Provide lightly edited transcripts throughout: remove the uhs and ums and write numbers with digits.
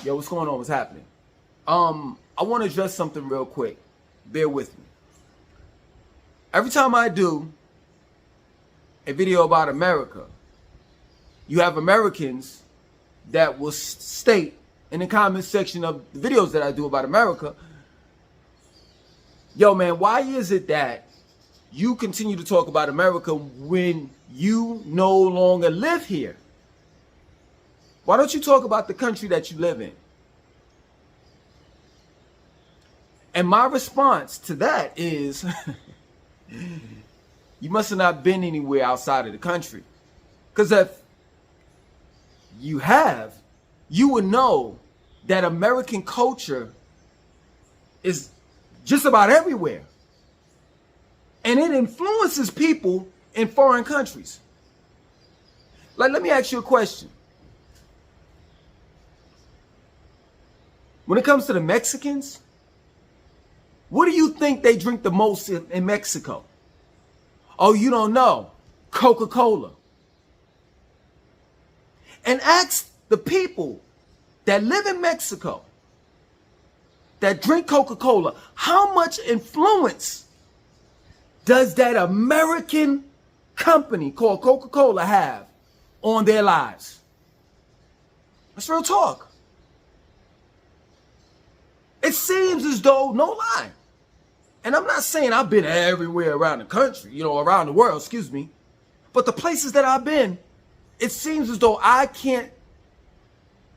Yo, what's going on? What's happening? I want to address something real quick. Bear with me. Every time I do a video about America, you have Americans that will state in the comment section of the videos that I do about America, yo, man, why is it that you continue to talk about America when you no longer live here? Why don't you talk about the country that you live in? And my response to that is, you must have not been anywhere outside of the country. Because if you have, you would know that American culture is just about everywhere. And it influences people in foreign countries. Like, let me ask you a question. When it comes to the Mexicans, what do you think they drink the most in Mexico? Oh, you don't know. Coca-Cola. And ask the people that live in Mexico that drink Coca-Cola, how much influence does that American company called Coca-Cola have on their lives? That's real talk. It seems as though, no lie, and I'm not saying I've been everywhere around the country, around the world, excuse me, but the places that I've been, it seems as though I can't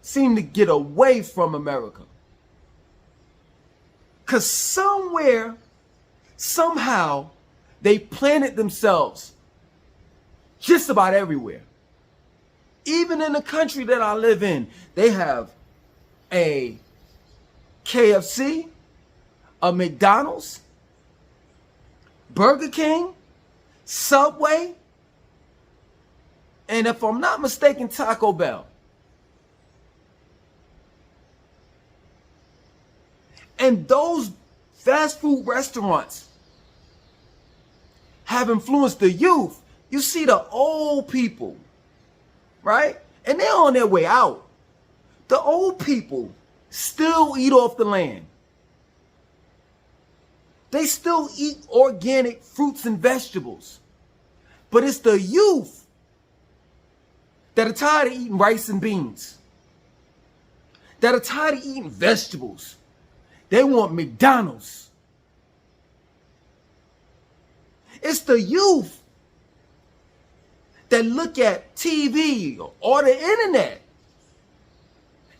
seem to get away from America. Because somewhere, somehow, they planted themselves just about everywhere. Even in the country that I live in, they have a KFC, a McDonald's, Burger King, Subway, and if I'm not mistaken, Taco Bell. And those fast food restaurants have influenced the youth. You see the old people, right? And they're on their way out. The old people still eat off the land. They still eat organic fruits and vegetables. But it's the youth that are tired of eating rice and beans, that are tired of eating vegetables. They want McDonald's. It's the youth that look at TV or the internet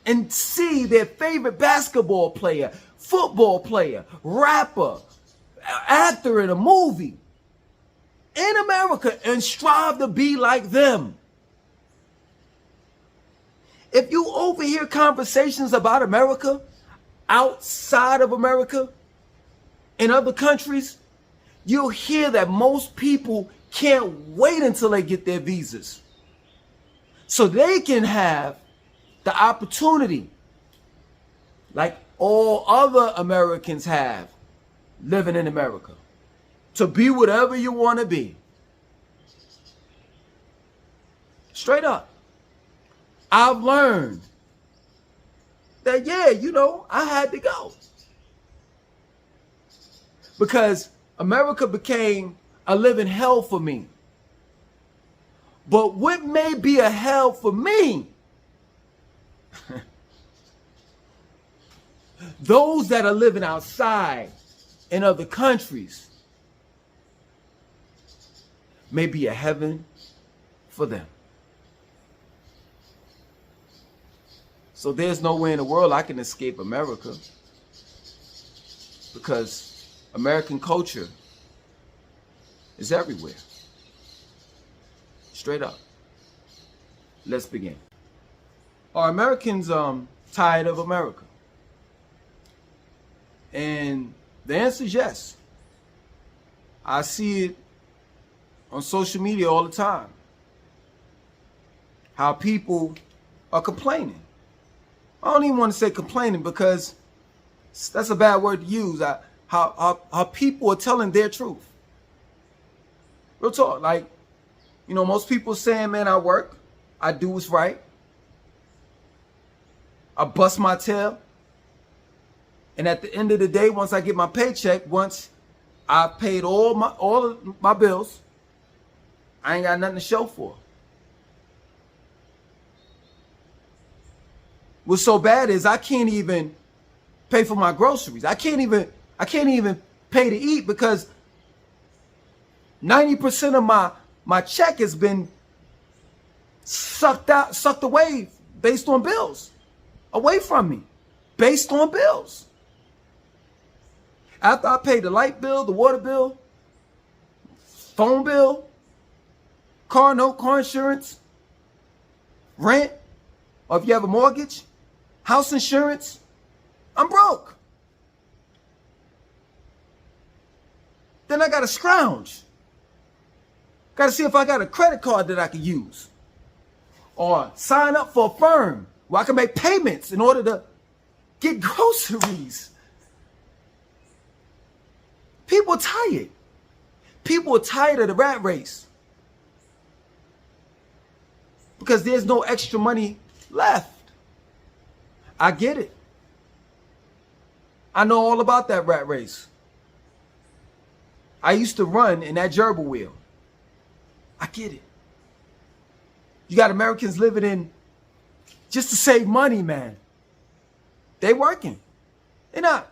and see their favorite basketball player, football player, rapper, actor in a movie in America and strive to be like them. If you overhear conversations about America outside of America in other countries, you'll hear that most people can't wait until they get their visas so they can have the opportunity, like all other Americans have living in America, to be whatever you want to be. Straight up. I've learned that, I had to go. Because America became a living hell for me. But what may be a hell for me, those that are living outside in other countries, may be a heaven for them. So there's no way in the world I can escape America, because American culture is everywhere. Straight up. Let's begin. Are Americans tired of America? And the answer is yes. I see it on social media all the time. How people are complaining. I don't even want to say complaining because that's a bad word to use. How people are telling their truth. Real talk. Like, most people saying, man, I work. I do what's right. I bust my tail. And at the end of the day, once I get my paycheck, once I paid all of my bills, I ain't got nothing to show for. What's so bad is I can't even pay for my groceries. I can't even pay to eat because 90% of my check has been sucked away based on bills, away from me, based on bills. After I pay the light bill, the water bill, phone bill, car note, car insurance, rent, or if you have a mortgage, house insurance, I'm broke. Then I got to scrounge. Got to see if I got a credit card that I can use. Or sign up for a firm where I can make payments in order to get groceries. People are tired. People are tired of the rat race. Because there's no extra money left. I get it. I know all about that rat race. I used to run in that gerbil wheel. I get it. You got Americans living in just to save money, man. They working. They're not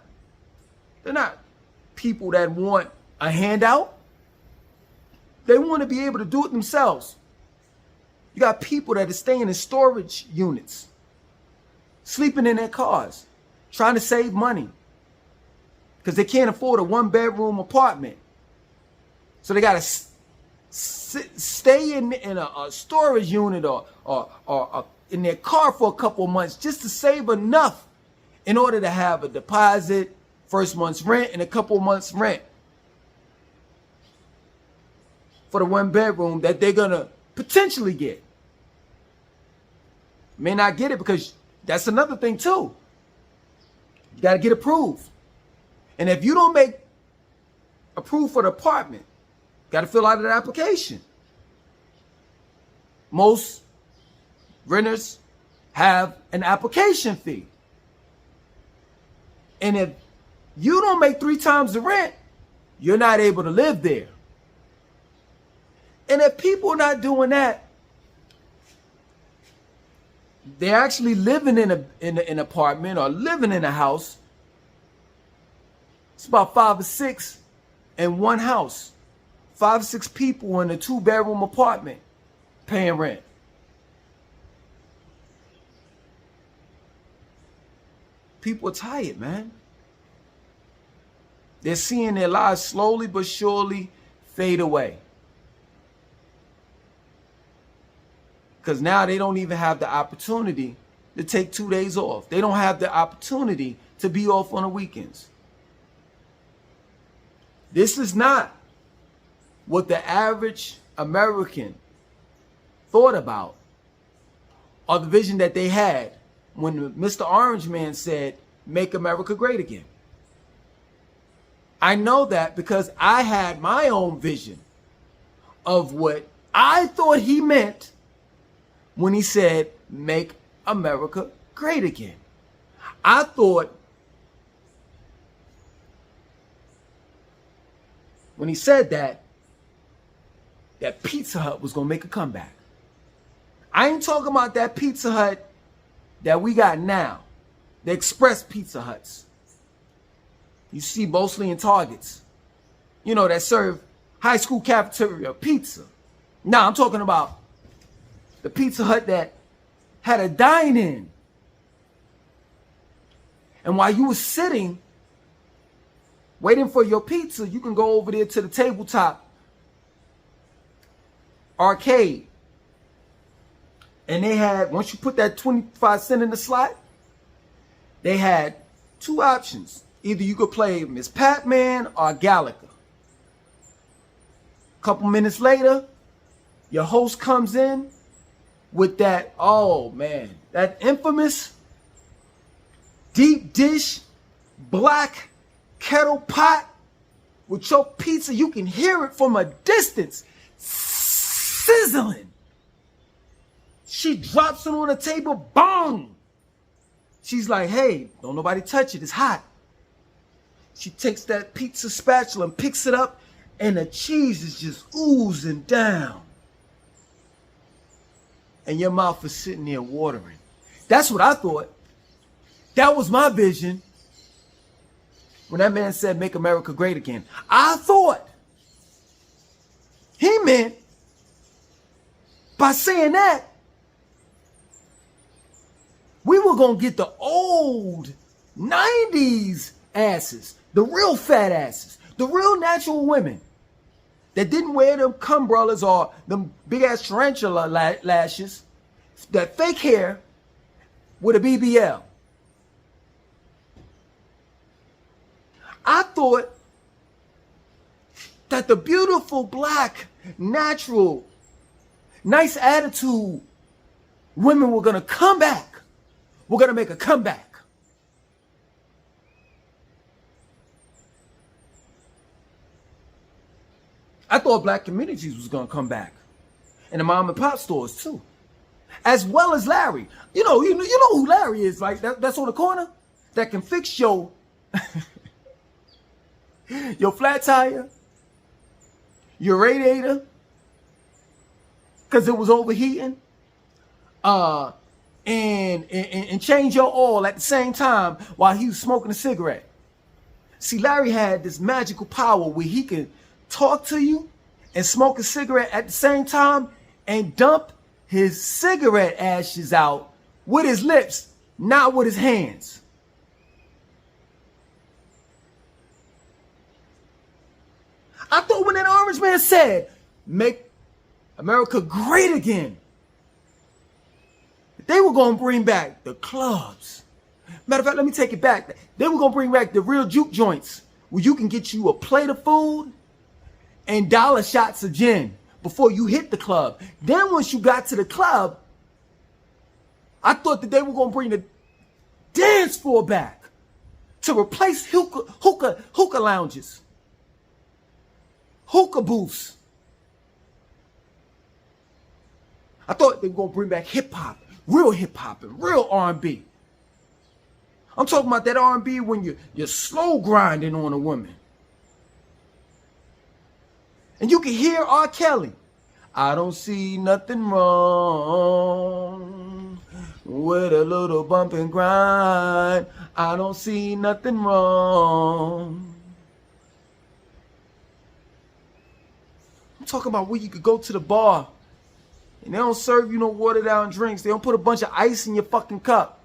people that want a handout. They want to be able to do it themselves. You got people that are staying in storage units, sleeping in their cars, trying to save money because they can't afford a 1-bedroom apartment. So they got to stay in a storage unit or in their car for a couple of months just to save enough in order to have a deposit, first month's rent, and a couple of months' rent for the 1-bedroom that they're going to potentially get. May not get it because that's another thing too. You got to get approved. And if you don't make approved for the apartment, got to fill out an application. Most renters have an application fee. And if you don't make 3 times the rent, you're not able to live there. And if people are not doing that, they're actually living in an apartment or living in a house. It's about 5 or 6 in one house. 5 or 6 people in a 2-bedroom apartment paying rent. People are tired, man. They're seeing their lives slowly but surely fade away. Because now they don't even have the opportunity to take 2 days off. They don't have the opportunity to be off on the weekends. This is not what the average American thought about or the vision that they had when Mr. Orange Man said, "Make America Great Again." I know that because I had my own vision of what I thought he meant when he said, "Make America Great Again." I thought when he said that Pizza Hut was going to make a comeback. I ain't talking about that Pizza Hut that we got now, the express Pizza Huts. You see mostly in Targets, you know, that serve high school cafeteria pizza. Now I'm talking about the Pizza Hut that had a dine-in. And while you were sitting, waiting for your pizza, you can go over there to the tabletop arcade. And they had, once you put that 25 cents in the slot, they had 2 options. Either you could play Miss Pac-Man or Galaga. A couple minutes later, your host comes in with that, oh man, that infamous deep dish black kettle pot with your pizza. You can hear it from a distance sizzling. She drops it on the table, bong. She's like, hey, don't nobody touch it. It's hot. She takes that pizza spatula and picks it up, and the cheese is just oozing down. And your mouth is sitting there watering. That's what I thought. That was my vision when that man said, make America great again. I thought he meant by saying that, we were going to get the old 90s asses, the real fat asses, the real natural women that didn't wear them cumbrellas or them big ass tarantula lashes, that fake hair with a BBL. I thought that the beautiful, black, natural, nice attitude women were going to come back. We're going to make a comeback. I thought black communities was going to come back. And the mom and pop stores too. As well as Larry. You know who Larry is, right? That's on the corner that can fix your your flat tire, your radiator, because it was overheating, and change your oil at the same time while he was smoking a cigarette. See, Larry had this magical power where he could talk to you and smoke a cigarette at the same time and dump his cigarette ashes out with his lips, not with his hands. I thought when that orange man said, make America great again, they were going to bring back the clubs. Matter of fact, let me take it back. They were going to bring back the real juke joints where you can get you a plate of food and dollar shots of gin before you hit the club. Then once you got to the club, I thought that they were going to bring the dance floor back to replace hookah lounges, hookah booths. I thought they were going to bring back hip-hop, and real R&B. I'm talking about that R&B when you're slow grinding on a woman. And you can hear R. Kelly. I don't see nothing wrong with a little bump and grind. I don't see nothing wrong. I'm talking about where you could go to the bar and they don't serve you no watered down drinks. They don't put a bunch of ice in your fucking cup.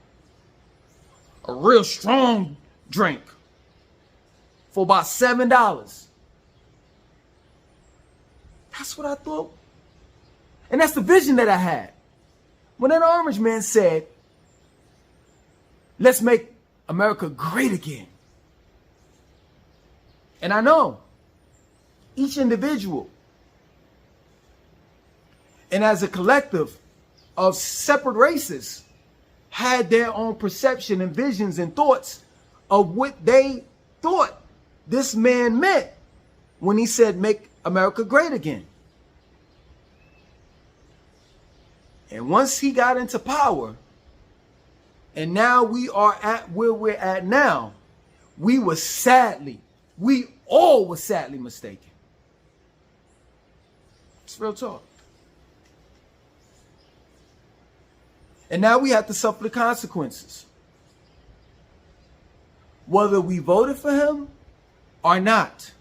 A real strong drink for about $7. That's what I thought. And that's the vision that I had. When that orange man said, let's make America great again. And I know each individual and as a collective of separate races had their own perception and visions and thoughts of what they thought this man meant when he said make America great again. And once he got into power, and now we are at where we're at now, we all were sadly mistaken. It's real talk. And now we have to suffer the consequences. Whether we voted for him or not.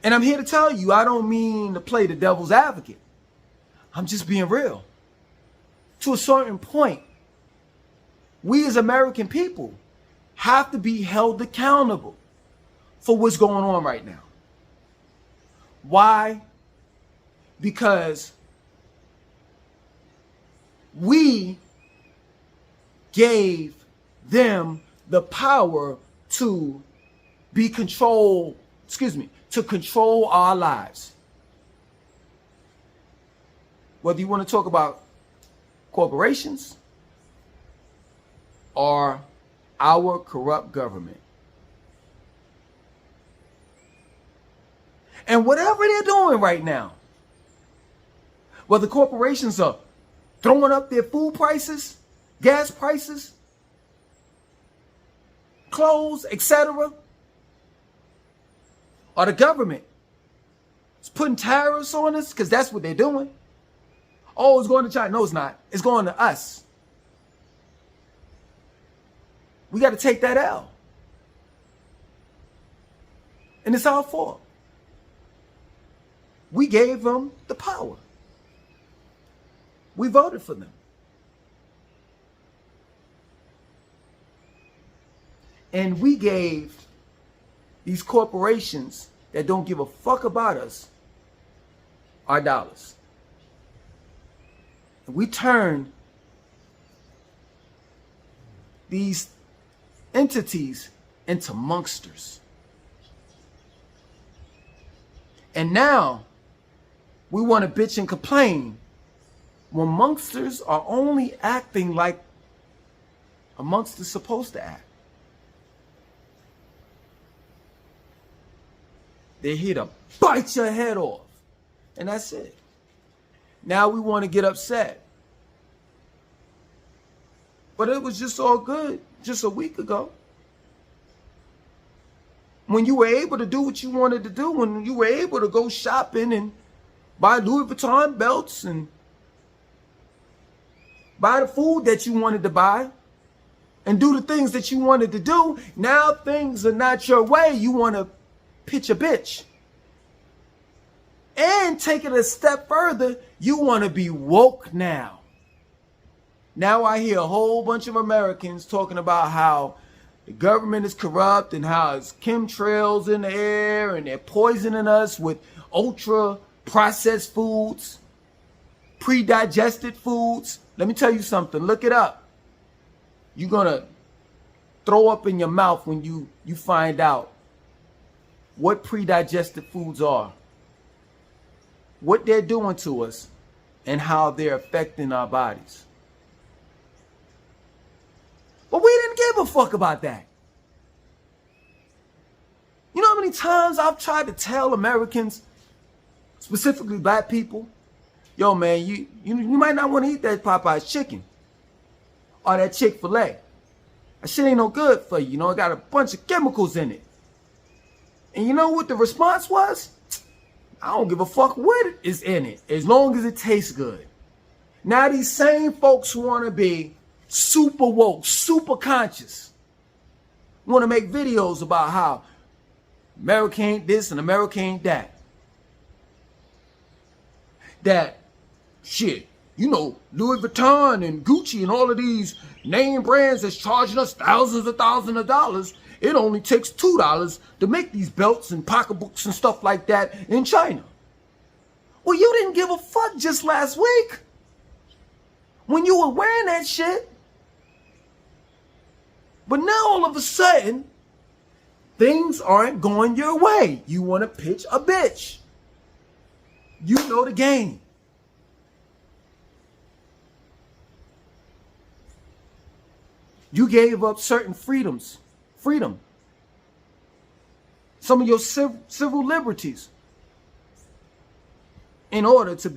And I'm here to tell you, I don't mean to play the devil's advocate. I'm just being real. To a certain point, we as American people have to be held accountable for what's going on right now. Why? Because we gave them the power to control our lives. Whether you want to talk about corporations or our corrupt government. And whatever they're doing right now, whether corporations are throwing up their food prices gas prices, clothes, etc.? Or the government is putting tariffs on us because that's what they're doing? Oh, it's going to China. No, it's not. It's going to us. We got to take that L. And it's our fault. We gave them the power. We voted for them. And we gave these corporations that don't give a fuck about us our dollars. And we turned these entities into monsters. And now we want to bitch and complain when monsters are only acting like a monster's supposed to act. They're here to bite your head off. And that's it. Now we want to get upset. But it was just all good just a week ago. When you were able to do what you wanted to do, when you were able to go shopping and buy Louis Vuitton belts and buy the food that you wanted to buy and do the things that you wanted to do, now things are not your way. You want to pitch a bitch. And take it a step further, you want to be woke now. Now I hear a whole bunch of Americans talking about how the government is corrupt and how it's chemtrails in the air and they're poisoning us with ultra processed foods, pre-digested foods. Let me tell you something. Look it up. You're going to throw up in your mouth when you find out what pre-digested foods are, what they're doing to us, and how they're affecting our bodies. But we didn't give a fuck about that. You know how many times I've tried to tell Americans, specifically black people, yo man, you might not want to eat that Popeye's chicken or that Chick-fil-A. That shit ain't no good for you. You know, it got a bunch of chemicals in it. And you know what the response was? I don't give a fuck what is in it, as long as it tastes good. Now these same folks want to be super woke, super conscious. Want to make videos about how America ain't this and America ain't that. That shit, you know, Louis Vuitton and Gucci and all of these name brands that's charging us thousands of dollars. It only takes $2 to make these belts and pocketbooks and stuff like that in China. Well, you didn't give a fuck just last week when you were wearing that shit. But now all of a sudden, things aren't going your way. You want to pitch a bitch. You know the game. You gave up certain freedom. Some of your civil liberties in order to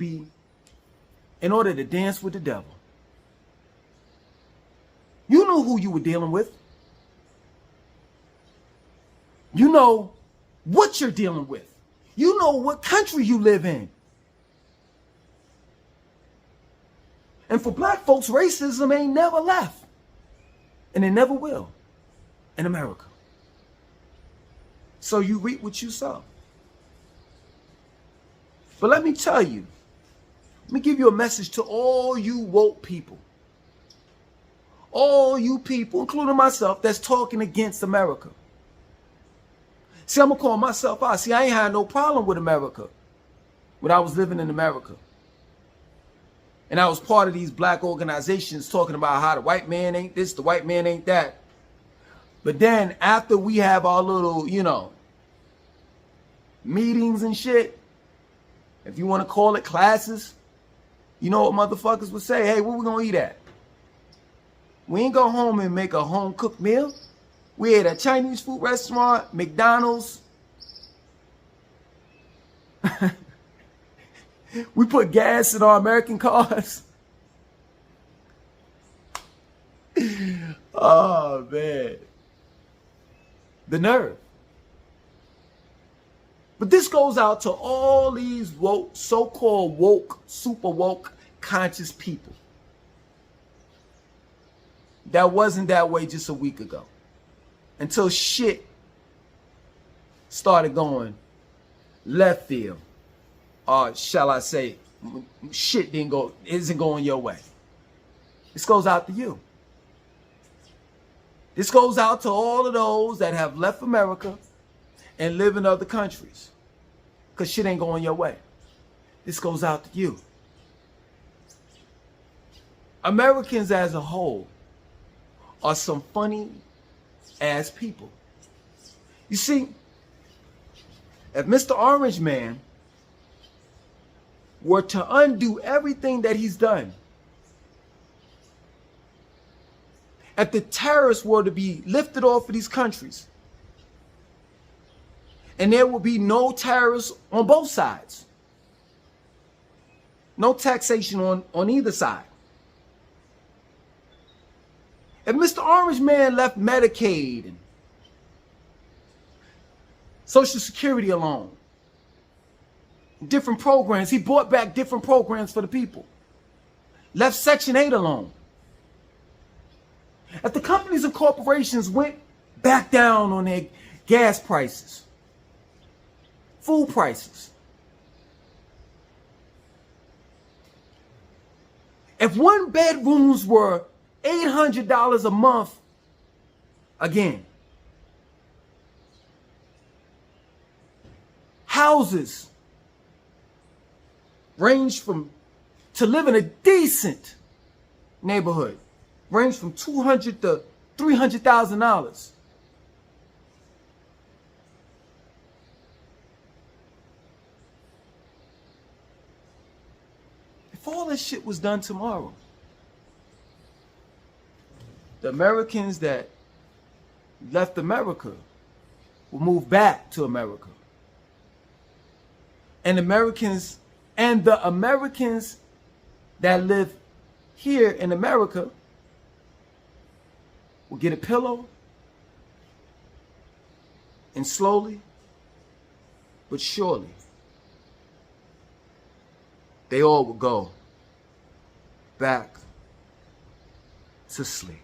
dance with the devil. You know who you were dealing with. You know what you're dealing with. You know what country you live in. And for black folks, racism ain't never left. And it never will in America. So you reap what you sow. But let me tell you, let me give you a message to all you woke people. All you people, including myself, that's talking against America. See, I'm going to call myself out. See, I ain't had no problem with America when I was living in America. And I was part of these black organizations talking about how the white man ain't this, the white man ain't that. But then after we have our little, meetings and shit, if you want to call it classes, you know what motherfuckers would say? Hey, where we going to eat at? We ain't go home and make a home cooked meal. We ate at a Chinese food restaurant, McDonald's. We put gas in our American cars. Oh, man. The nerve. But this goes out to all these woke, so-called woke, super woke, conscious people. That wasn't that way just a week ago. Until shit started going left field. Or shall I say, shit isn't going your way. This goes out to you. This goes out to all of those that have left America and live in other countries. Because shit ain't going your way. This goes out to you. Americans as a whole are some funny ass people. You see, if Mr. Orange Man were to undo everything that he's done, if the tariffs were to be lifted off of these countries, and there would be no tariffs on both sides, no taxation on either side. If Mr. Orange Man left Medicaid and Social Security alone, different programs, he brought back different programs for the people, left Section 8 alone. If the companies and corporations went back down on their gas prices, food prices, if one bedrooms were $800 a month again, houses range from, to live in a decent neighborhood, range from $200,000 to $300,000. If all this shit was done tomorrow, the Americans that left America will move back to America. And the Americans that live here in America will get a pillow, and slowly but surely they all will go back to sleep.